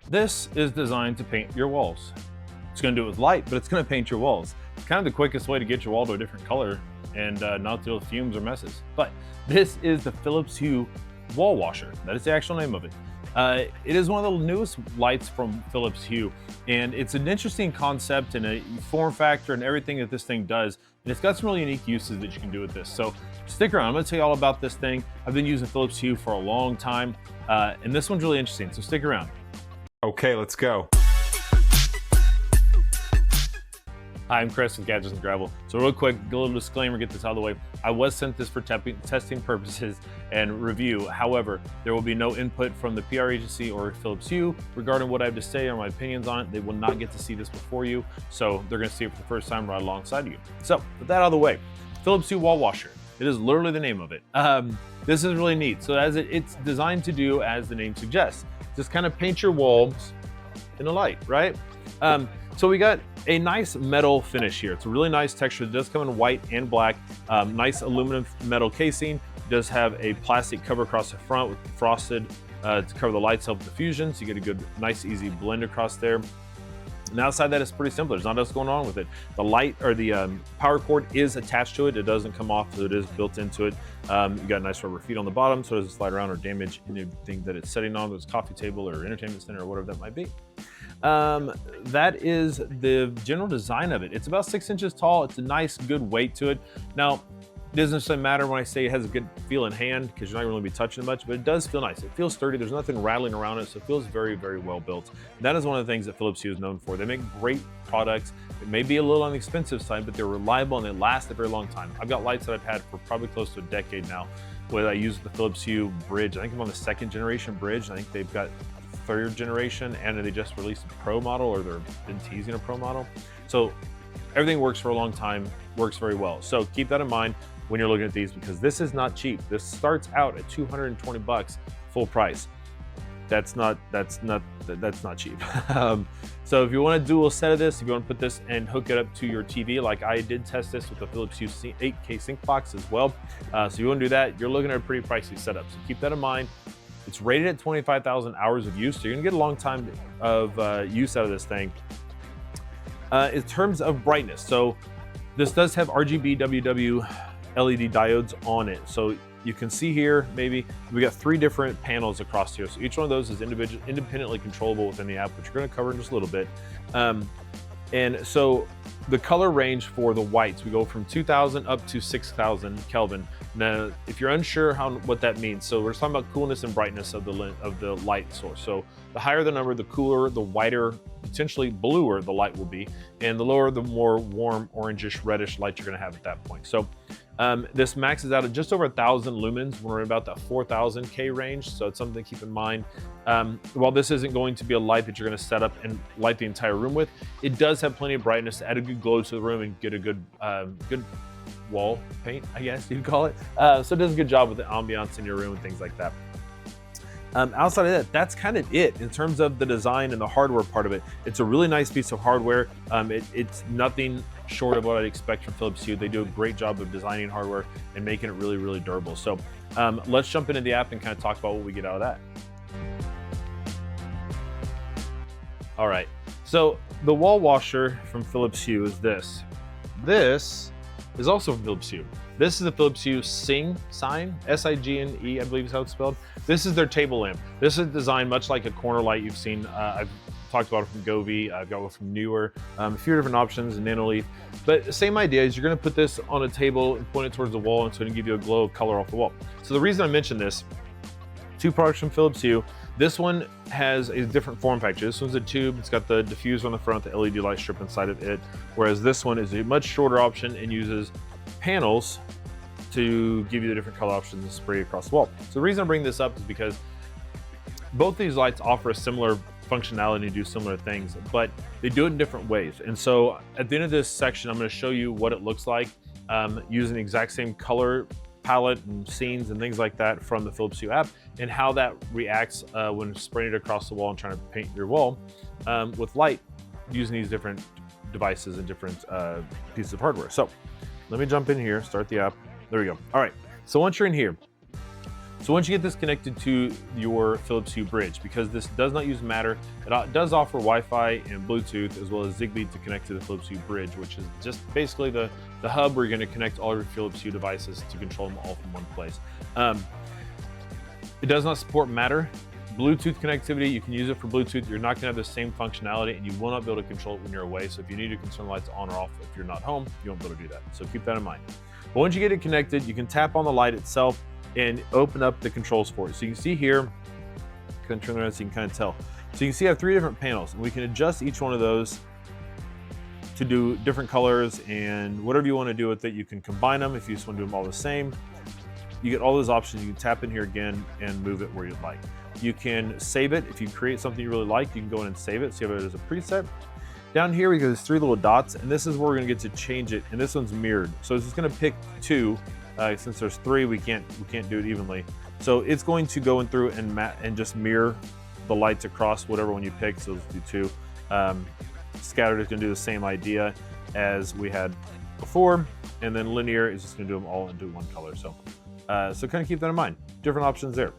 This is designed to paint your walls. It's going to do it with light, but it's going to paint your walls. It's kind of the quickest way to get your wall to a different color and not deal with fumes or messes. But this is the Philips Hue Wall Washer. That is the actual name of it. It is one of the newest lights from Philips Hue, and it's an interesting concept and a form factor and everything that this thing does. And it's got some really unique uses that you can do with this. So stick around, I'm gonna tell you all about this thing. I've been using Philips Hue for a long time, and this one's really interesting, so stick around. Okay, let's go. Hi, I'm Chris with Gadgets and Gravel. So real quick, a little disclaimer, get this out of the way. I was sent this for testing purposes and review. However, there will be no input from the PR agency or Philips Hue regarding what I have to say or my opinions on it. They will not get to see this before you, so they're gonna see it for the first time right alongside you. So with that out of the way, Philips Hue Wall Washer. It is literally the name of it. This is really neat. So as it's designed to do, as the name suggests, just kind of paint your walls in a light, right? So we got a nice metal finish here. It's a really nice texture. It does come in white and black. Nice aluminum metal casing. It does have a plastic cover across the front with frosted to cover the lights, help diffusion. So you get a good, nice, easy blend across there. And outside that, it's pretty simple. There's not else going on with it. The light or the power cord is attached to it. It doesn't come off, so it is built into it. You got nice rubber feet on the bottom, so it doesn't slide around or damage anything that it's setting on, whether it's coffee table or entertainment center or whatever that might be. That is the general design of it. It's about 6 inches tall. It's a nice, good weight to it. Now, it doesn't necessarily matter when I say it has a good feel in hand because you're not going to be touching it much, but it does feel nice. It feels sturdy. There's nothing rattling around it, so it feels very, very well built. That is one of the things that Philips Hue is known for. They make great products. It may be a little on the expensive side, but they're reliable and they last a very long time. I've got lights that I've had for probably close to a decade now, where I use the Philips Hue bridge. I think I'm on the 2nd generation bridge. I think they've got 3rd generation, and they just released a Pro model, or they've been teasing a Pro model. So everything works for a long time, works very well. So keep that in mind when you're looking at these, because this is not cheap. This starts out at 220 bucks full price. That's not cheap. So if you want a dual set of this, if you want to put this and hook it up to your TV, like I did test this with the Philips Hue 8K Sync Box as well. So if you want to do that, you're looking at a pretty pricey setup. So keep that in mind. It's rated at 25,000 hours of use, so you're gonna get a long time of use out of this thing. In terms of brightness, so this does have RGB WW LED diodes on it. So you can see here, maybe, we got 3 different panels across here. So each one of those is independently controllable within the app, which we're gonna cover in just a little bit. And so the color range for the whites, we go from 2000 up to 6000 Kelvin. Now, if you're unsure what that means, so we're talking about coolness and brightness of the light source. So the higher the number, the cooler, the whiter, potentially bluer the light will be, and the lower, the more warm, orangish, reddish light you're gonna have at that point. So this maxes out at just over 1,000 lumens when we're in about that 4,000 K range, so it's something to keep in mind. While this isn't going to be a light that you're going to set up and light the entire room with, it does have plenty of brightness to add a good glow to the room and get a good wall paint, I guess you'd call it. So it does a good job with the ambiance in your room and things like that. Outside of that, that's kind of it in terms of the design and the hardware part of it. It's a really nice piece of hardware. It's nothing short of what I'd expect from Philips Hue. They do a great job of designing hardware and making it really, really durable. So let's jump into the app and kind of talk about what we get out of that. All right, so the wall washer from Philips Hue is this. This is also from Philips Hue. This is the Philips Hue Signe, S-I-G-N-E, I believe is how it's spelled. This is their table lamp. This is designed much like a corner light you've seen. I've talked about it from Govee, I've got one from Newer, a few different options, Nanoleaf. But the same idea is you're gonna put this on a table and point it towards the wall, and it's gonna give you a glow of color off the wall. So the reason I mentioned this, 2 products from Philips Hue. This one has a different form factor. This one's a tube. It's got the diffuser on the front, the LED light strip inside of it, whereas this one is a much shorter option and uses panels to give you the different color options and spray across the wall. So the reason I bring this up is because both these lights offer a similar functionality and do similar things, but they do it in different ways. And so at the end of this section, I'm going to show you what it looks like using the exact same color palette and scenes and things like that from the Philips Hue app, and how that reacts when spraying it across the wall and trying to paint your wall with light using these different devices and different pieces of hardware. So let me jump in here, start the app. There we go. All right, so once you're in here, So once you get this connected to your Philips Hue bridge, because this does not use Matter, it does offer Wi-Fi and Bluetooth as well as Zigbee to connect to the Philips Hue bridge, which is just basically the hub where you're going to connect all your Philips Hue devices to control them all from one place. It does not support Matter. Bluetooth connectivity, you can use it for Bluetooth. You're not going to have the same functionality, and you will not be able to control it when you're away. So if you need to turn the lights on or off if you're not home, you won't be able to do that. So keep that in mind. But once you get it connected, you can tap on the light itself and open up the controls for it. So you can see here, kind of turn around so you can kind of tell. So you can see I have 3 different panels, and we can adjust each one of those to do different colors, and whatever you want to do with it, you can combine them if you just want to do them all the same. You get all those options. You can tap in here again and move it where you'd like. You can save it. If you create something you really like, you can go in and save it. So you have it as a preset. Down here, we got these 3 little dots, and this is where we're gonna get to change it, and this one's mirrored. So it's just gonna pick 2. Since there's 3, we can't do it evenly. So it's going to go in through and just mirror the lights across whatever one you pick. So let's do 2. Scattered is gonna do the same idea as we had before, and then linear is just gonna do them all into one color. So kind of keep that in mind. Different options there.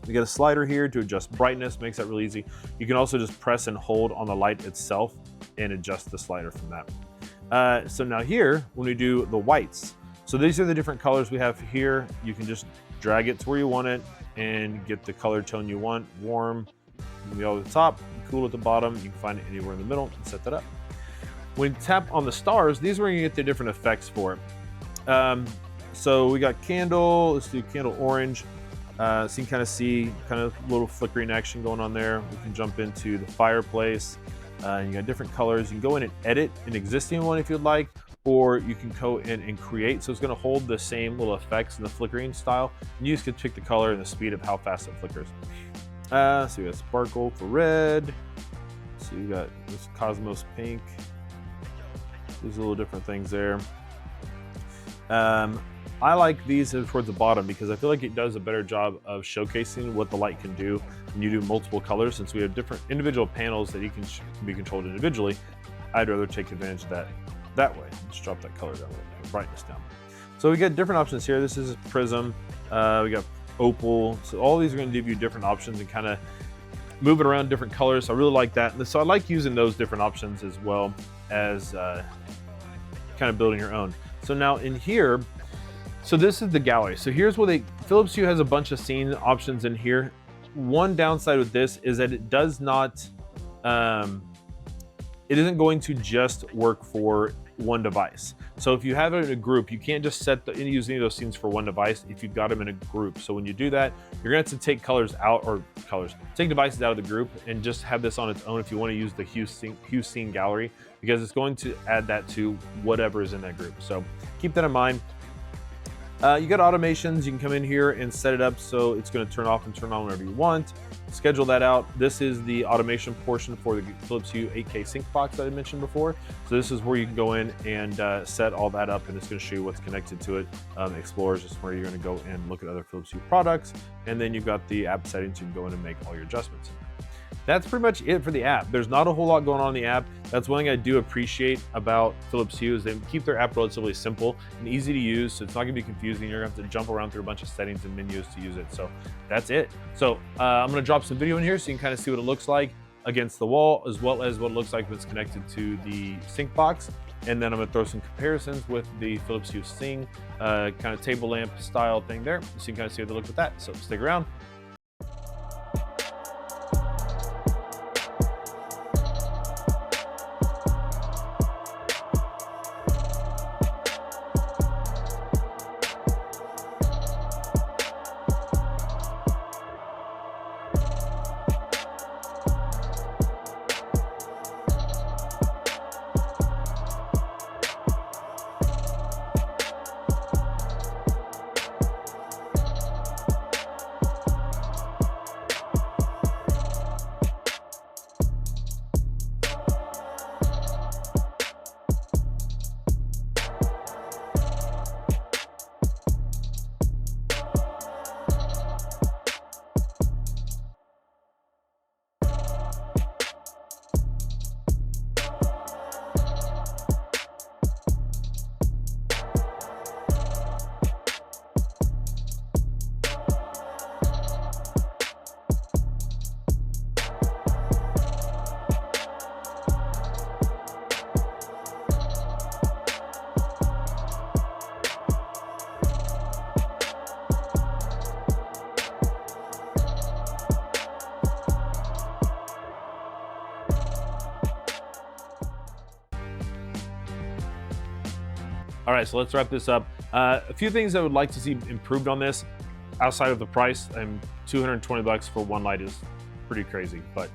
You get a slider here to adjust brightness, makes that really easy. You can also just press and hold on the light itself and adjust the slider from that. So now here, when we do the whites, so these are the different colors we have here. You can just drag it to where you want it and get the color tone you want. Warm, be all at the top, cool at the bottom. You can find it anywhere in the middle and set that up. When you tap on the stars, these are where you get the different effects for it. So we got candle, let's do candle orange. So you can kind of see kind of little flickering action going on there. We can jump into the fireplace. You got different colors. You can go in and edit an existing one if you'd like, or you can go in and create. So it's going to hold the same little effects in the flickering style. And you just can pick the color and the speed of how fast it flickers. So we got sparkle for red. So you got this Cosmos pink. There's a little different things there. I like these towards the bottom because I feel like it does a better job of showcasing what the light can do when you do multiple colors. Since we have different individual panels that can be controlled individually, I'd rather take advantage of that way. Let's drop that color down, brightness down. So we got different options here. This is prism. We got opal. So all these are going to give you different options and kind of move it around different colors. So I really like that. And so I like using those different options as well as kind of building your own. So now in here, so this is the gallery. So here's where Philips Hue has a bunch of scene options in here. One downside with this is that it does not, it isn't going to just work for one device. So if you have it in a group, you can't just use any of those scenes for one device if you've got them in a group. So when you do that, you're gonna have to take take devices out of the group and just have this on its own if you want to use the Hue Scene gallery, because it's going to add that to whatever is in that group. So keep that in mind. You got automations. You can come in here and set it up so it's going to turn off and turn on whenever you want. Schedule that out. This is the automation portion for the Philips Hue 8K Sync Box that I mentioned before. So this is where you can go in and set all that up, and it's going to show you what's connected to it. Explore is just where you're going to go and look at other Philips Hue products, and then you've got the app settings. You can go in and make all your adjustments. That's pretty much it for the app. There's not a whole lot going on in the app. That's one thing I do appreciate about Philips Hue is they keep their app relatively simple and easy to use, so it's not gonna be confusing. You're gonna have to jump around through a bunch of settings and menus to use it. So that's it. So I'm gonna drop some video in here so you can kind of see what it looks like against the wall, as well as what it looks like when it's connected to the sync box. And then I'm gonna throw some comparisons with the Philips Hue Signe kind of table lamp style thing there, so you can kind of see what they look with that. So stick around. All right, so let's wrap this up. A few things I would like to see improved on this outside of the price. And 220 bucks for one light is pretty crazy, but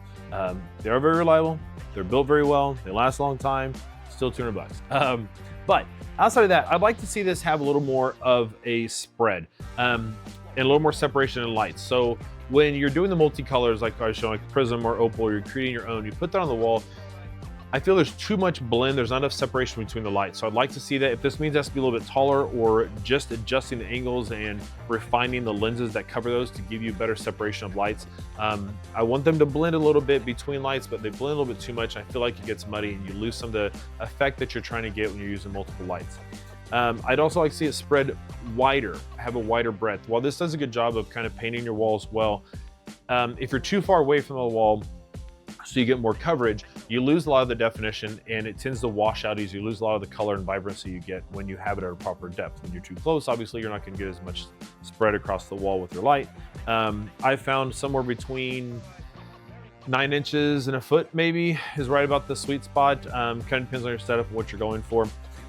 they are very reliable. They're built very well. They last a long time. Still 200 bucks. But outside of that, I'd like to see this have a little more of a spread and a little more separation in lights. So when you're doing the multicolors, like I was showing, like prism or opal, you're creating your own, you put that on the wall. I feel there's too much blend. There's not enough separation between the lights. So I'd like to see that. If this means it has to be a little bit taller or just adjusting the angles and refining the lenses that cover those to give you better separation of lights. I want them to blend a little bit between lights, but they blend a little bit too much. I feel like it gets muddy and you lose some of the effect that you're trying to get when you're using multiple lights. I'd also like to see it spread wider, have a wider breadth. While this does a good job of kind of painting your walls well, if you're too far away from the wall, so you get more coverage, you lose a lot of the definition and it tends to wash out easy. You lose a lot of the color and vibrancy you get when you have it at a proper depth. When you're too close, obviously you're not going to get as much spread across the wall with your light. I found somewhere between 9 inches and a foot maybe is right about the sweet spot. Kind of depends on your setup and what you're going for.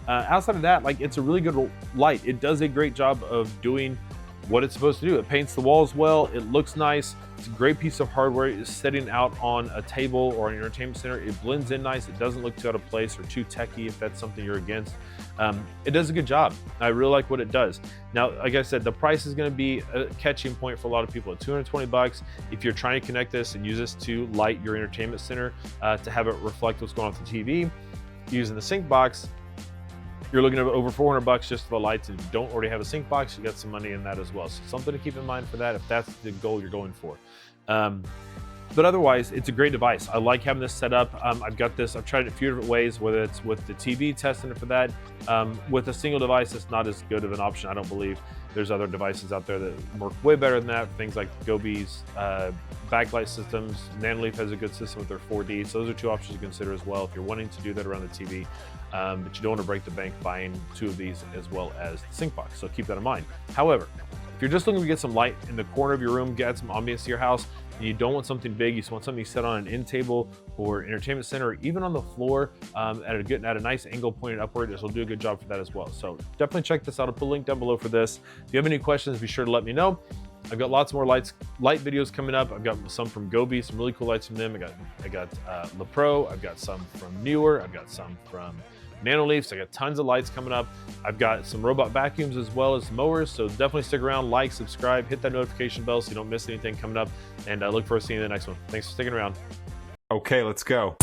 Outside of that, like, it's a really good light. It does a great job of doing what it's supposed to do. It paints the walls well, it looks nice, it's a great piece of hardware. It's sitting out on a table or an entertainment center. It blends in nice, it doesn't look too out of place or too techy if that's something you're against. It does a good job. I really like what it does. Now, like I said, the price is gonna be a catching point for a lot of people at 220 bucks. If you're trying to connect this and use this to light your entertainment center, to have it reflect what's going on with the TV, using the sync box, you're looking at over 400 bucks just for the lights. If you don't already have a sync box, you got some money in that as well. So something to keep in mind for that if that's the goal you're going for. But otherwise, it's a great device. I like having this set up. I've got this, I've tried it a few different ways, whether it's with the TV, testing it for that. With a single device, it's not as good of an option, I don't believe. There's other devices out there that work way better than that. Things like Gobi's backlight systems. Nanoleaf has a good system with their 4D. So those are two options to consider as well if you're wanting to do that around the TV. But you don't want to break the bank buying 2 of these as well as the sync box. So keep that in mind. However, if you're just looking to get some light in the corner of your room, get some ambience to your house, and you don't want something big, you just want something you set on an end table or entertainment center, or even on the floor at a nice angle pointed upward, this will do a good job for that as well. So definitely check this out. I'll put a link down below for this. If you have any questions, be sure to let me know. I've got lots more light videos coming up. I've got some from Gobi, some really cool lights from them. I got La Pro. I've got some from Newer. I've got some from Nanoleafs. I got tons of lights coming up. I've got some robot vacuums as well as mowers. So definitely stick around, like, subscribe, hit that notification bell so you don't miss anything coming up. And I look forward to seeing you in the next one. Thanks for sticking around. Okay, let's go.